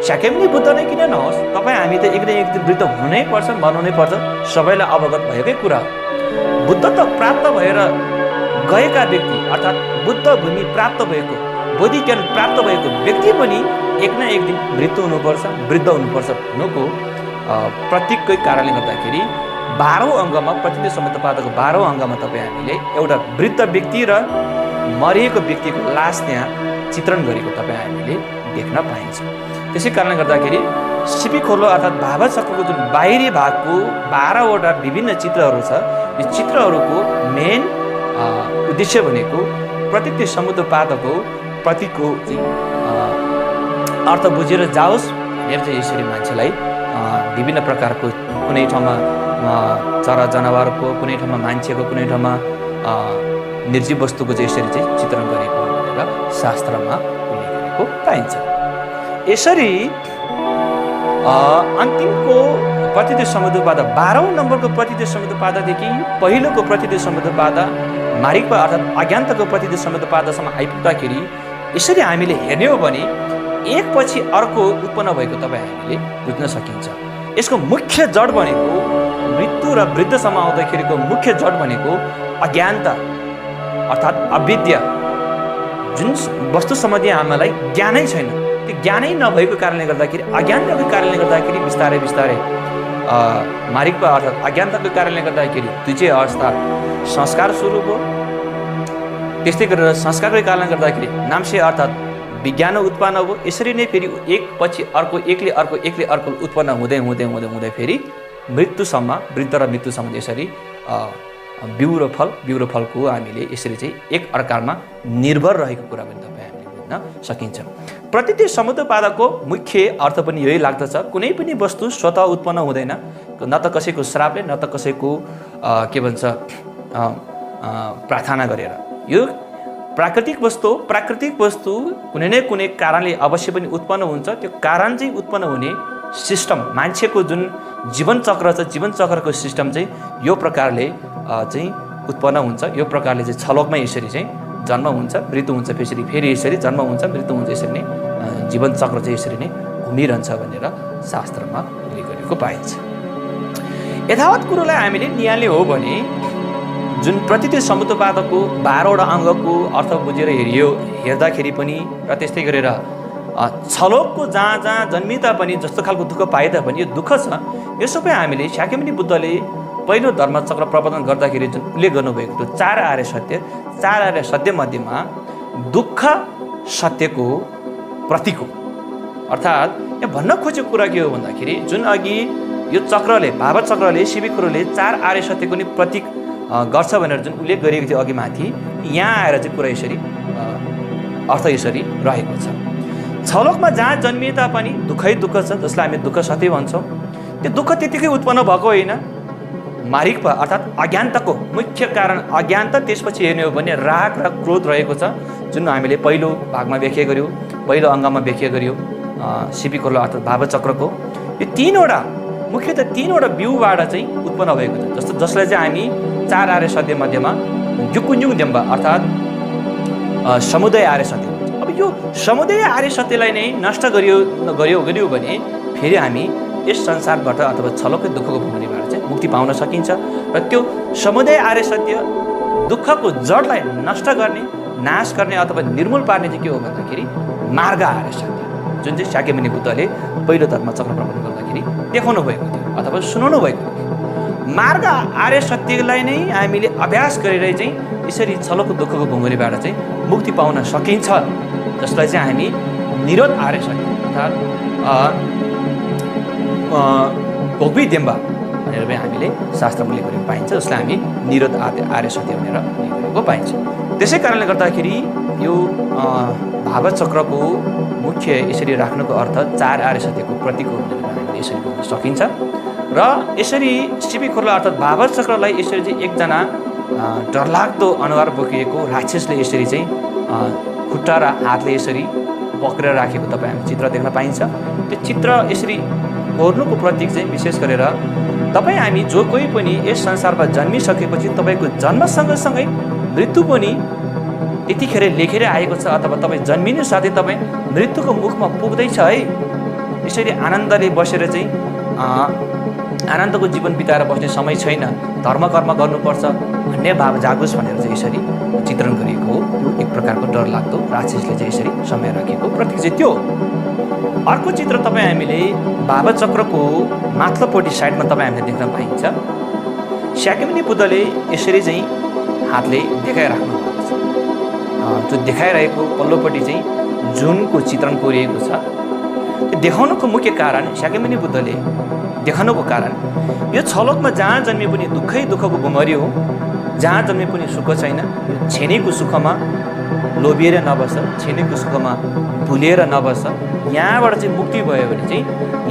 स्याकै पनि बुद्ध नै किन नहोस्, हामी त एक न एक दिन वृद्ध हुनै पर्छ, मर्नु नै पर्छ, सबैलाई अवगत भएकै कुरा हो। बुद्धत्व प्राप्त भएर गएका व्यक्ति अर्थात् बुद्ध भूमि प्राप्त भएको, बोधि ज्ञान प्राप्त भएको व्यक्ति पनि एक न एक दिन मृत्यु हुनुपर्छ, वृद्ध हुनुपर्छ भन्नुको प्रतीककै कारणले गर्दाखेरि 12औं अङ्गमा प्रतिदेश समुद्रपादको 12औं अङ्गमा हामीले एउटा वृद्ध व्यक्ति र मरिएको व्यक्तिको लास त्यहाँ चित्रण गरेको हामीले देख्न पाइन्छ। त्यसै कारणले गर्दाखेरि सिपी खोलो अर्थात् भावचक्रको जुन बाहिरी भागको 12वटा विभिन्न चित्रहरू छ, यो चित्रहरूको मेन उद्देश्य भनेको प्रतिदेश समुद्रपादको प्रतीकको अर्थ बुझेर जाओस् भनेर चाहिँ यसरी मान्छेलाई विभिन्न प्रकारको कुनै ठाउँमा चरा जनावरको, कुनै ठाउँमा मान्छेको, कुनै ठाउँमा निर्जीव वस्तुको चाहिँ यसरी चाहिँ चित्रण गरेको भनेर शास्त्रमा उल्लेख गरेको पाइन्छ। यसरी अन्तिमको प्रतिदेश समुद्रपाद 12औं नम्बरको प्रतिदेश समुद्रपाददेखि पहिलोको प्रतिदेश समुद्रपाद मार्गिका अर्थात् अज्ञान्तको प्रतिदेश समुद्रपादसम्म आइपुग्दाखेरि यसरी हामीले हेर्ने हो भने एकपछि अर्को उत्पन्न भएको तपाईँ हामीले बुझ्न सकिन्छ। यसको मुख्य जड भनेको मृत्यु र वृद्धसम्म आउँदाखेरिको मुख्य जड भनेको अज्ञानता अर्थात् अविद्या। जुन वस्तु सम्बन्धी हामीलाई ज्ञानै छैन, त्यो ज्ञानै नभएको कारणले गर्दाखेरि, अज्ञानताको कारणले गर्दाखेरि बिस्तारै बिस्तारै मार्गमा अर्थात् अज्ञानताको कारणले गर्दाखेरि द्वितीय अवस्था संस्कार सुरु भयो। त्यस्तै गरेर संस्कारको कारणले गर्दाखेरि नामसे अर्थात् विज्ञान उत्पन्न भयो। यसरी नै फेरि एकपछि अर्को एकले अर्को उत्पन्न हुँदै हुँदै हुँदै हुँदै फेरि मृत्युसम्म, वृद्ध र मृत्युसम्म यसरी बिउ र फलको हामीले यसरी चाहिँ एक अर्कामा निर्भर रहेको कुरा पनि तपाईँ हामीले बुझ्न सकिन्छ। प्रकृति समुत्पादकको मुख्य अर्थ पनि यही लाग्दछ। कुनै पनि वस्तु स्वतः उत्पन्न हुँदैन, न त कसैको श्रापले, न त कसैको के भन्छ प्रार्थना गरेर। यो प्राकृतिक वस्तु कुनै न कुनै कारणले अवश्य पनि उत्पन्न हुन्छ। त्यो कारण चाहिँ उत्पन्न हुने सिस्टम, मान्छेको जुन जीवन चक्र छ, जीवन चक्रको सिस्टम चाहिँ यो प्रकारले चाहिँ उत्पन्न हुन्छ। यो प्रकारले चाहिँ छलकमै यसरी चाहिँ जन्म हुन्छ, मृत्यु हुन्छ, फेरि यसरी जन्म हुन्छ, मृत्यु हुन्छ, यसरी नै जीवन चक्र चाहिँ यसरी नै घुमिरहन्छ भनेर शास्त्रमा उल्लेख गरेको पाइन्छ। यथावत कुरोलाई हामीले निहाल्ने हो भने जुन प्रकृति समुत्पादकको 12वटा अङ्गको अर्थ बुझेर हेर्दाखेरि पनि र त्यस्तै गरेर छलोकको जहाँ जन्मिँदा पनि जस्तो खालको दुःख पाए तापनि यो दुःख छ, यो सबै हामीले शाक्यमुनि बुद्धले पहिलो धर्मचक्र प्रवर्तन गर्दाखेरि जुन उल्लेख गर्नुभएको थियो 4 आर्य सत्य मध्येमा दुःख सत्यको प्रतीक हो। अर्थात् यहाँ भन्न खोजेको कुरा के हो भन्दाखेरि जुन अघि यो चक्रले, भावचक्रले, शिविकुरोले 4 आर्य सत्यको नि प्रतीक गर्छ भनेर जुन उल्लेख गरिएको थियो अघि माथि, यहाँ आएर चाहिँ कुरा यसरी अर्थ यसरी रहेको छ। छलोकमा जहाँ जन्मिए तापनि दुःखै दुःख छ, जसलाई हामी दुःख सत्य भन्छौँ। त्यो दुःख त्यतिकै उत्पन्न भएको होइन, मार्गमा अर्थात् अज्ञानताको मुख्य कारण अज्ञानता। त्यसपछि हेर्ने हो भने राग र क्रोध रहेको छ, जुन हामीले पहिलो भागमा व्याख्या गर्यौँ, पहिलो अङ्गमा व्याख्या गर्यौँ शिविकुरो अर्थात् भावचक्रको। यो मुख्यतः 3वटा बिउबाट चाहिँ उत्पन्न भएको छ। जसलाई चाहिँ हामी 4 आर्य सत्य मध्येमा युकुन्युङ देम्बा अर्थात् समुदाय आर्य सत्य। अब यो समुदाय आर्य सत्यलाई नै नष्ट गर्यो भने फेरि हामी यस संसारबाट अथवा छलकै दुःखको भूमिबाट चाहिँ मुक्ति पाउन सकिन्छ। र त्यो समुदाय आर्य सत्य दुःखको जडलाई नष्ट गर्ने, नाश गर्ने अथवा निर्मूल पार्ने चाहिँ के हो भन्दाखेरि मार्ग आर्य सत्य, जुन चाहिँ शाक्यमुनि बुद्धले पहिलो धर्मचक्र प्रवर्तन गर्दाखेरि देखाउनु भएको थियो अथवा सुनाउनु भएको थियो। मार्ग आर्य सत्यलाई नै हामीले अभ्यास गरेर चाहिँ यसरी छलको दुःखको भुङ्गरीबाट चाहिँ मुक्ति पाउन सकिन्छ, जसलाई चाहिँ हामी निरोध आर्य सत्य अर्थात् भोग्वी देम्बा भनेर पनि हामीले शास्त्रमा उल्लेख गरेको पाइन्छ, जसलाई हामी निरोध आर्य सत्य भनेर उल्लेख गरेको पाइन्छ। त्यसै कारणले गर्दाखेरि यो भावचक्रको मुख्य यसरी राख्नुको अर्थ 4 आर्य सत्यको प्रतीक हो भनेर हामीले यसरी बुझ्न सकिन्छ। र यसरी शिविकुरो अर्थात् भावचक्रलाई यसरी चाहिँ एकजना डरलाग्दो अनुहार बोकिएको राक्षसले यसरी चाहिँ खुट्टा र हातले यसरी पक्रेर राखेको तपाईँ हामी चित्र देख्न पाइन्छ। त्यो चित्र यसरी कोर्नुको प्रतीक चाहिँ विशेष गरेर तपाईँ हामी जो कोही पनि यस संसारमा जन्मिसकेपछि तपाईँको जन्म सँगसँगै मृत्यु पनि यतिखेर लेखेर आएको छ, अथवा तपाईँ जन्मिनु साथै तपाईँ मृत्युको मुखमा पुग्दैछ है। यसरी आनन्दले बसेर चाहिँ आनन्दको जीवन बिताएर बस्ने समय छैन, धर्म कर्म गर्नुपर्छ भन्ने भाव जागोस् भनेर चाहिँ यसरी चित्रण गरिएको हो। एक प्रकारको डर लाग्दो राक्षसले चाहिँ यसरी समय राखेको प्रतीक चाहिँ त्यो। अर्को चित्र तपाईँ हामीले भावचक्रको माथिल्लोपट्टि साइडमा तपाईँ हामीले देख्न पाइन्छ। शाक्यमुनि बुद्धले यसरी चाहिँ हातले देखाइराख्नु भएको छ। त्यो देखाइरहेको पल्लोपट्टि चाहिँ जुनको चित्रण कोरिएको छ। त्यो देखाउनुको मुख्य कारण शाक्यमुनि बुद्धले देखाउनुको कारण यो छलोकमा जहाँ जन्मे पनि दुःखै दुःखको भुमरी हो, जहाँ जन्मे पनि सुख छैन। छेनीको सुखमा लोभिएर नबस, छेनीको सुखमा भुलिएर नबस। यहाँबाट चाहिँ मुक्ति भयो भने चाहिँ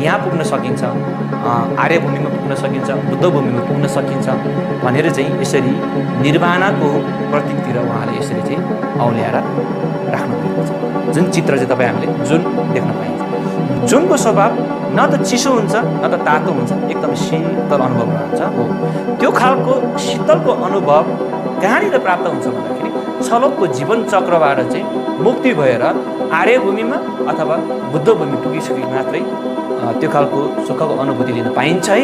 यहाँ पुग्न सकिन्छ, आर्य भूमिमा पुग्न सकिन्छ, बुद्ध भूमिमा पुग्न सकिन्छ भनेर चाहिँ यसरी निर्वाणाको प्रतीकतिर उहाँले यसरी चाहिँ औल्याएर राख्नुभएको छ। जुन चित्र चाहिँ तपाईँ हामीले जुन देख्न पाइन्छ। जुनको स्वभाव न त चिसो हुन्छ न त तातो हुन्छ, एकदम शीतल अनुभव रहन्छ हो। त्यो खालको शीतलको अनुभव कहाँनिर प्राप्त हुन्छ भन्दाखेरि छलोकको जीवन चक्रबाट चाहिँ मुक्ति भएर आर्यभूमिमा अथवा बुद्धभूमि पुगिसके मात्रै त्यो खालको सुखको अनुभूति लिन पाइन्छ है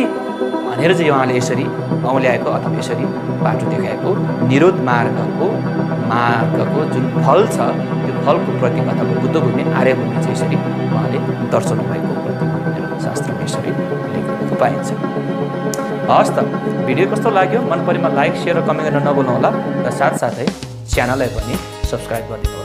भनेर चाहिँ उहाँले यसरी औँल्याएको अथवा यसरी बाटो देखाएको निरोध मार्गको जुन फल छ त्यो फलको प्रतीक अथवा बुद्धभूमि आर्यभूमि चाहिँ यसरी उहाँले दर्शाउनु भएको प्रतीक भनेर शास्त्रमा यसरी लेखेको पाइन्छ। हस् त भिडियो कस्तो लाग्यो मन परेमा लाइक सेयर र कमेन्ट गर्न नभुल्नुहोला र साथसाथै च्यानललाई पनि सब्सक्राइब गरिदिनुहोला।